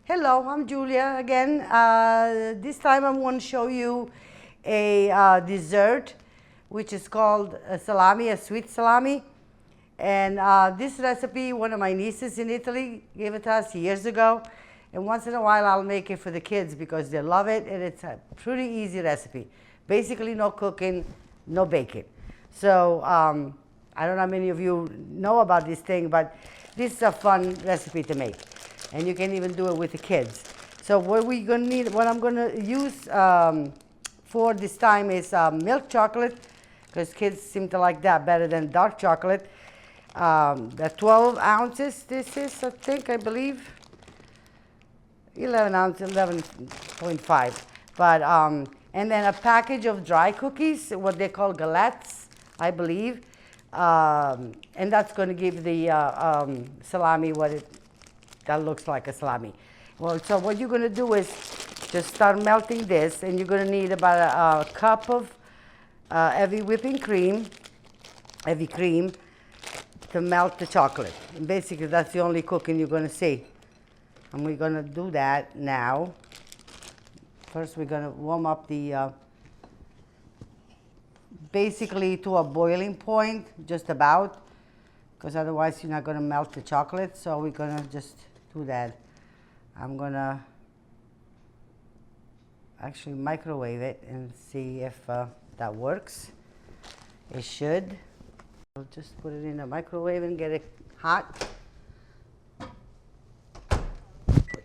Hello, I'm Julia again. This time I'm going to show you a dessert which is called a salami, a sweet salami. And this recipe, one of my nieces in Italy gave it to us years ago. And once in a while I'll make it for the kids because they love it, and it's a pretty easy recipe. Basically no cooking, no baking. So I don't know how many of you know about this thing, but this is a fun recipe to make. And you can even do it with the kids. So what we're gonna need, what I'm gonna use for this time is milk chocolate, because kids seem to like that better than dark chocolate. The 12 ounces, this is, I believe, 11 ounces, 11.5. But, and then a package of dry cookies, what they call galettes, I believe. And that's gonna give the salami that looks like a salami. Well, so what you're gonna do is just start melting this, and you're gonna need about a cup of heavy cream to melt the chocolate. And basically, that's the only cooking you're gonna see. And we're gonna do that now. First, we're gonna warm up the, basically to a boiling point, just about, because otherwise you're not gonna melt the chocolate. So we're gonna just do that. I'm gonna actually microwave it and see if that works. It should. I'll just put it in the microwave and get it hot for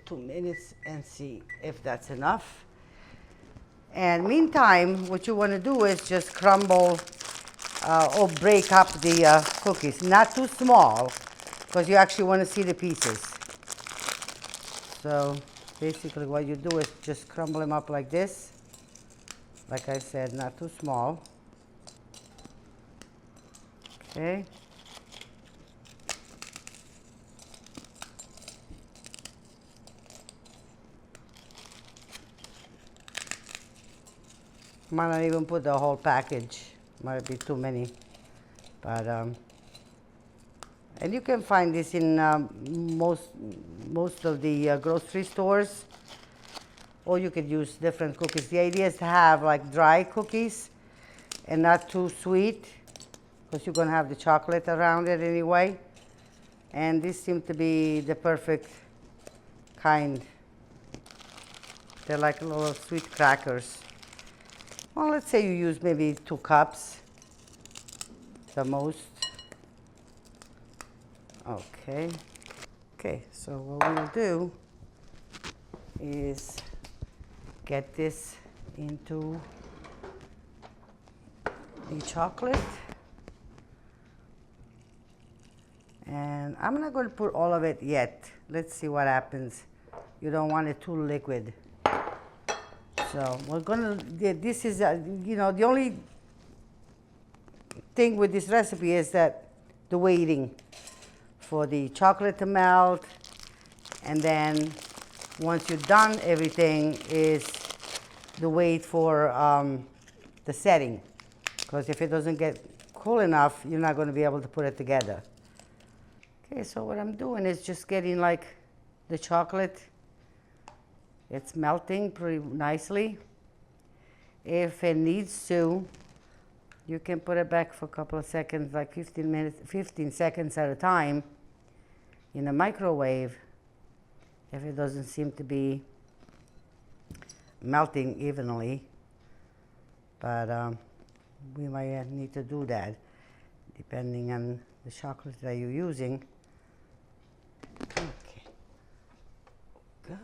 2 minutes and see if that's enough. And meantime, what you want to do is just crumble or break up the cookies. Not too small, because you actually want to see the pieces. So basically what you do is just crumble them up like this. Like I said, not too small. Okay. Might not even put the whole package. Might be too many. But and you can find this in most of the grocery stores, or you could use different cookies. The idea is to have like dry cookies and not too sweet, because you're going to have the chocolate around it anyway. And this seems to be the perfect kind. They're like little sweet crackers. Well, let's say you use maybe 2 cups, the most. Okay. Okay, so what we'll do is get this into the chocolate. And I'm not going to put all of it yet. Let's see what happens. You don't want it too liquid. So we're going to, this is, you know, the only thing with this recipe is that the waiting for the chocolate to melt, and then once you're done, everything is the wait for the setting, because if it doesn't get cool enough, you're not going to be able to put it together. Okay, so what I'm doing is just getting like the chocolate, it's melting pretty nicely. If it needs to, you can put it back for a couple of seconds, like 15 seconds at a time in the microwave, if it doesn't seem to be melting evenly. But we might need to do that depending on the chocolate that you're using. Okay, go.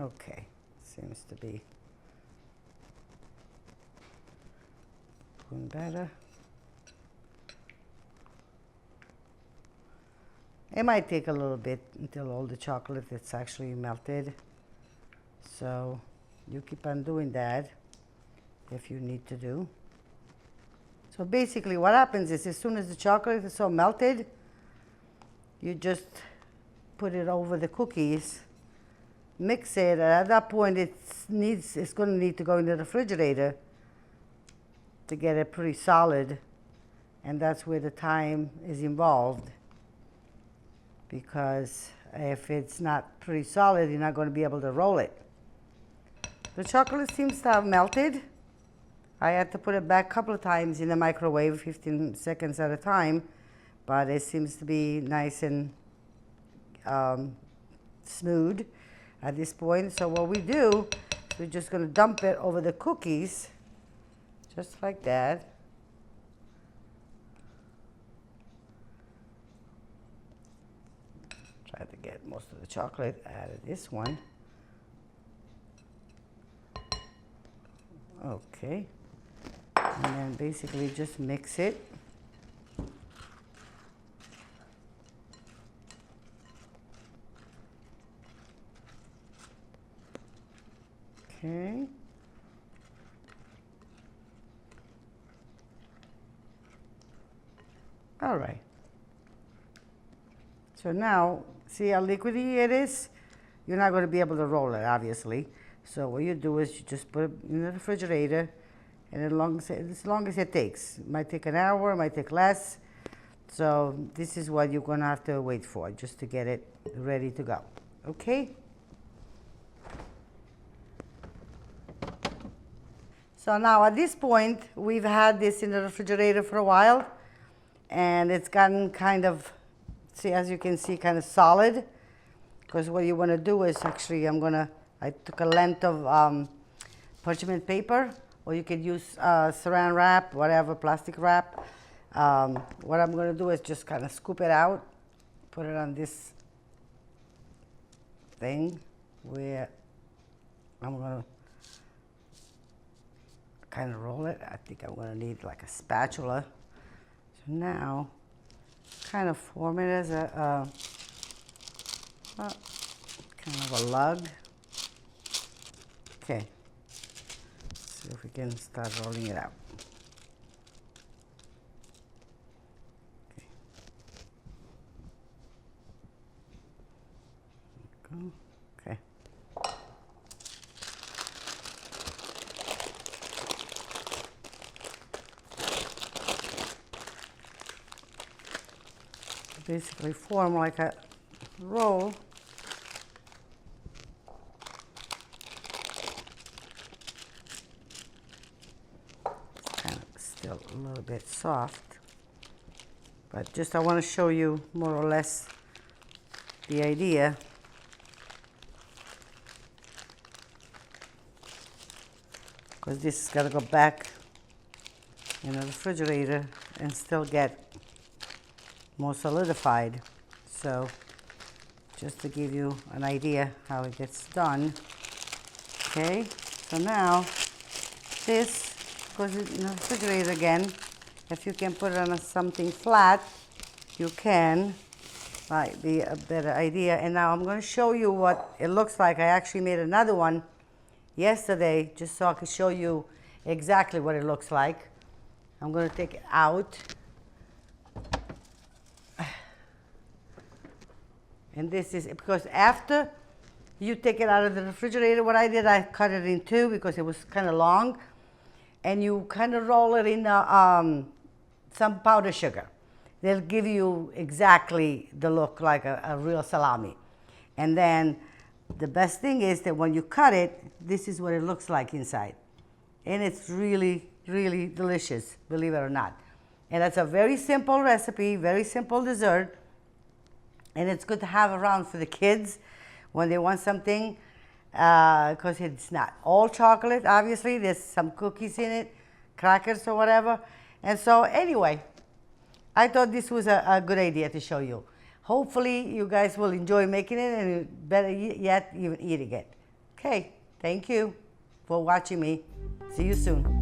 Okay, seems to be doing better. It might take a little bit until all the chocolate is actually melted. So you keep on doing that if you need to do. So basically what happens is, as soon as the chocolate is so melted, you just put it over the cookies, mix it, and at that point it's going to need to go in the refrigerator to get it pretty solid, and that's where the time is involved, because if it's not pretty solid, you're not going to be able to roll it. The chocolate seems to have melted. I had to put it back a couple of times in the microwave, 15 seconds at a time, but it seems to be nice and smooth at this point. So what we do, we're just going to dump it over the cookies, just like that. Try to get most of the chocolate out of this one. Okay. And then basically just mix it. Okay. All right. So now, see how liquidy it is? You're not going to be able to roll it, obviously. So what you do is you just put it in the refrigerator, and as long as it takes. It might take an hour, it might take less. So this is what you're going to have to wait for, just to get it ready to go. Okay? So now at this point, we've had this in the refrigerator for a while, and it's gotten kind of, see, as you can see, kind of solid. Because what you want to do is actually, I took a length of parchment paper, or you could use saran wrap, whatever, plastic wrap. What I'm going to do is just kind of scoop it out, put it on this thing where I'm going to kind of roll it. I think I'm going to need like a spatula. So now, kind of form it as a kind of a lug. Okay. See if we can start rolling it out. Okay. Okay. Basically form like a roll. It's kind of still a little bit soft, but just I want to show you more or less the idea. Because this has got to go back in the refrigerator and still get more solidified. So just to give you an idea how it gets done. Okay, so now this goes in the refrigerator again. If you can put it on something flat, you can. Might be a better idea. And now I'm going to show you what it looks like. I actually made another one yesterday just so I can show you exactly what it looks like. I'm going to take it out. And this is because after you take it out of the refrigerator, what I did, I cut it in two because it was kind of long, and you kind of roll it in some powdered sugar. They'll give you exactly the look like a real salami. And then the best thing is that when you cut it, this is what it looks like inside. And it's really, really delicious, believe it or not. And that's a very simple recipe, very simple dessert. And it's good to have around for the kids when they want something, because it's not all chocolate, obviously. There's some cookies in it, crackers or whatever. And so anyway, I thought this was a good idea to show you. Hopefully you guys will enjoy making it, and better yet, even eating it. Okay, thank you for watching me. See you soon.